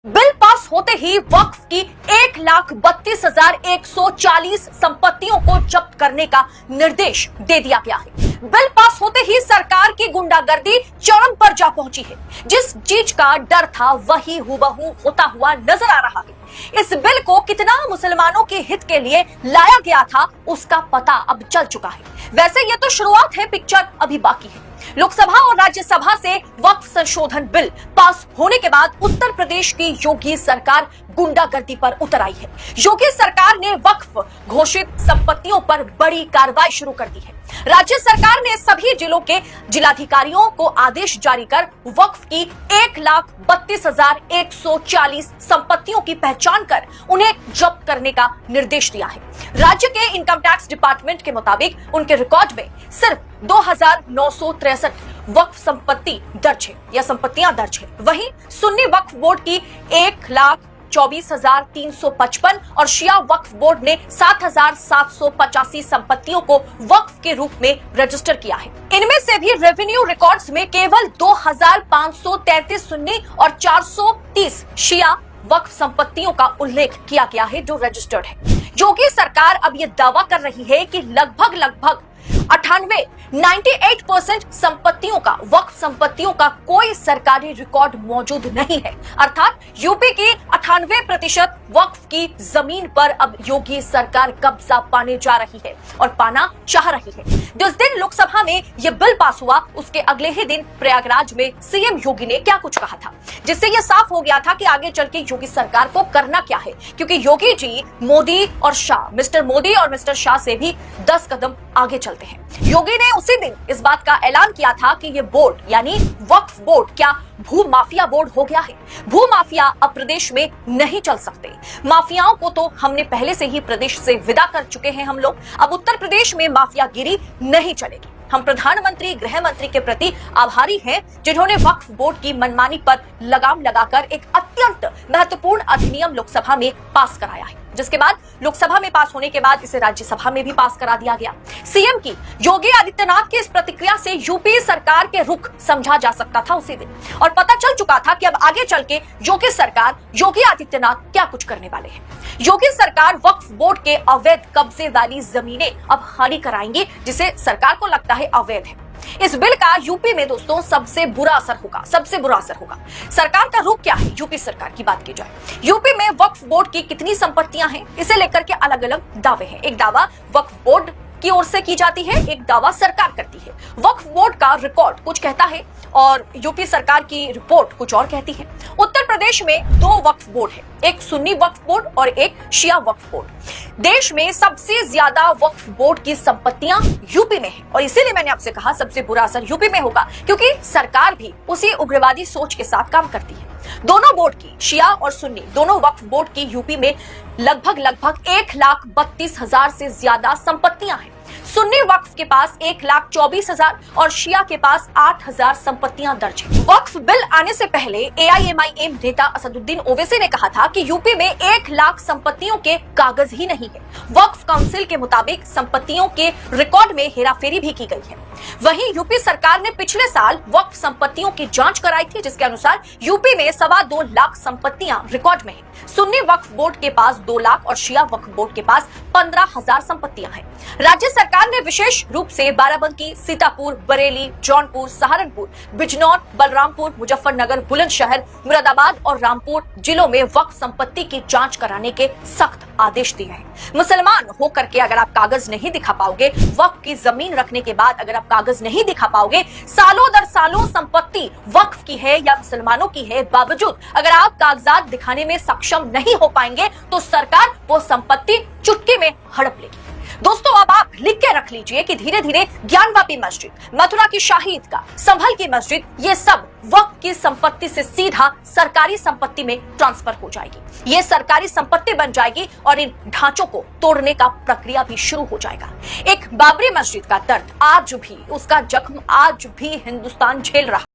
Bill pass होते ही वक्फ की 1,32,140 संपत्तियों को जब्त करने का निर्देश दे दिया गया है। बिल पास होते ही सरकार की गुंडागर्दी चरम पर जा पहुंची है। जिस चीज का डर था वही हुबहू होता हुआ नजर आ रहा है। इस बिल को कितना मुसलमानों के हित के लिए लाया गया था उसका पता अब चल चुका है। वैसे ये तो शुरुआत है, पिक्चर अभी बाकी है। लोकसभा और राज्यसभा से वक्फ संशोधन बिल पास होने के बाद उत्तर प्रदेश की योगी सरकार गुंडागर्दी पर उतर आई है। योगी सरकार ने वक्फ घोषित संपत्तियों पर बड़ी कार्रवाई शुरू कर दी है। राज्य सरकार ने सभी जिलों के जिलाधिकारियों को आदेश जारी कर वक्फ की 1,32,140 संपत्तियों की पहचान कर उन्हें जब्त करने का निर्देश दिया है। राज्य के इनकम टैक्स डिपार्टमेंट के मुताबिक उनके रिकॉर्ड में सिर्फ 2,963 वक्फ संपत्ति दर्ज है या संपत्तियां दर्ज है। वहीं सुन्नी वक्फ बोर्ड की 1,24,355 और शिया वक्फ बोर्ड ने 7,785 संपत्तियों को वक्फ के रूप में रजिस्टर किया है। इनमें से भी रेवेन्यू रिकॉर्ड्स में केवल 2,533 सुन्नी और 430 शिया वक्फ संपत्तियों का उल्लेख किया गया है जो रजिस्टर्ड है। योगी सरकार अब ये दावा कर रही है कि लगभग 98% संपत्तियों का वक्फ संपत्तियों का कोई सरकारी रिकॉर्ड मौजूद नहीं है। अर्थात यूपी की 98% वक्फ की जमीन पर अब योगी सरकार कब्जा पाने जा रही है और पाना चाह रही है। जिस दिन लोकसभा में यह बिल पास हुआ उसके अगले ही दिन प्रयागराज में सीएम योगी ने क्या कुछ कहा था, जिससे यह साफ हो गया था कि आगे चल के योगी सरकार को करना क्या है। क्योंकि योगी जी मोदी और शाह, मिस्टर मोदी और मिस्टर शाह से भी 10 कदम आगे चलते हैं। योगी ने उसी दिन इस बात का ऐलान किया था कि ये बोर्ड यानी वक्फ बोर्ड क्या भू माफिया बोर्ड हो गया है। भू माफिया अब प्रदेश में नहीं चल सकते। माफियाओं को तो हमने पहले से ही प्रदेश से विदा कर चुके हैं हम लोग। अब उत्तर प्रदेश में माफियागिरी नहीं चलेगी। हम प्रधानमंत्री, गृह मंत्री के प्रति आभारी हैं जिन्होंने वक्फ बोर्ड की मनमानी पर लगाम लगाकर एक अत्यंत महत्वपूर्ण अधिनियम लोकसभा में पास कराया है, जिसके बाद लोकसभा में पास होने के बाद इसे राज्यसभा में भी पास करा दिया गया। सीएम की योगी आदित्यनाथ की इस प्रतिक्रिया से यूपी सरकार के रुख समझा जा सकता था उसी दिन, और पता चल चुका था कि अब आगे चल के योगी सरकार, योगी आदित्यनाथ क्या कुछ करने वाले हैं। योगी सरकार वक्फ बोर्ड के अवैध कब्जे वाली जमीनें अब खाली कराएंगे, जिसे सरकार को लगता है अवैध है। इस बिल का यूपी में दोस्तों सबसे बुरा असर होगा। सरकार का रुख क्या है? यूपी सरकार की बात की जाए, यूपी में वक्फ बोर्ड की कितनी संपत्तियां हैं इसे लेकर के अलग अलग दावे हैं। एक दावा वक्फ बोर्ड की ओर से की जाती है, एक दावा सरकार करती है। वक्फ बोर्ड का रिकॉर्ड कुछ कहता है और यूपी सरकार की रिपोर्ट कुछ और कहती है। उत्तर प्रदेश में 2 वक्फ बोर्ड है, एक सुन्नी वक्फ बोर्ड और एक शिया वक्फ बोर्ड। देश में सबसे ज्यादा वक्फ बोर्ड की संपत्तियां यूपी में है और इसीलिए मैंने आपसे कहा सबसे बुरा असर यूपी में होगा, क्योंकि सरकार भी उसी उग्रवादी सोच के साथ काम करती है। दोनों बोर्ड की, शिया और सुन्नी दोनों वक्फ बोर्ड की यूपी में लगभग 1,32,000 से ज्यादा संपत्तियां हैं। सुन्नी वक्फ के पास 1,24,000 और शिया के पास 8,000 संपत्तियां दर्ज हैं। वक्फ बिल आने से पहले एआईएमआईएम नेता असदुद्दीन ओवैसी ने कहा था कि यूपी में 1 लाख संपत्तियों के कागज ही नहीं है। वक्फ काउंसिल के मुताबिक संपत्तियों के रिकॉर्ड में हेराफेरी भी की गई है। वहीं यूपी सरकार ने पिछले साल वक्फ संपत्तियों की जांच कराई थी, जिसके अनुसार यूपी में 2.25 लाख संपत्तियां रिकॉर्ड में है। सुन्नी वक्फ बोर्ड के पास 2 लाख और शिया वक्फ बोर्ड के पास 15,000 संपत्तियां हैं। राज्य सरकार ने विशेष रूप से बाराबंकी, सीतापुर, बरेली, जौनपुर, सहारनपुर, बिजनौर, बलरामपुर, मुजफ्फरनगर, बुलंदशहर, मुरादाबाद और रामपुर जिलों में वक्फ संपत्ति की जांच कराने के सख्त आदेश दिए हैं। मुसलमान होकर के अगर आप कागज नहीं दिखा पाओगे, वक्फ की जमीन रखने के बाद अगर आप कागज नहीं दिखा पाओगे, सालों दर सालों संपत्ति वक्फ की है या मुसलमानों की है, बावजूद अगर आप कागजात दिखाने में सक्षम नहीं हो पाएंगे तो सरकार वो संपत्ति चुटकी में हड़प लेगी। दोस्तों अब आप लिख के रख लीजिए कि धीरे धीरे ज्ञानवापी मस्जिद, मथुरा की शाही ईदगाह, संभल की मस्जिद, ये सब वक्फ की संपत्ति से सीधा सरकारी संपत्ति में ट्रांसफर हो जाएगी। ये सरकारी संपत्ति बन जाएगी और इन ढांचों को तोड़ने का प्रक्रिया भी शुरू हो जाएगा। एक बाबरी मस्जिद का दर्द आज भी, उसका जख्म आज भी हिंदुस्तान झेल रहा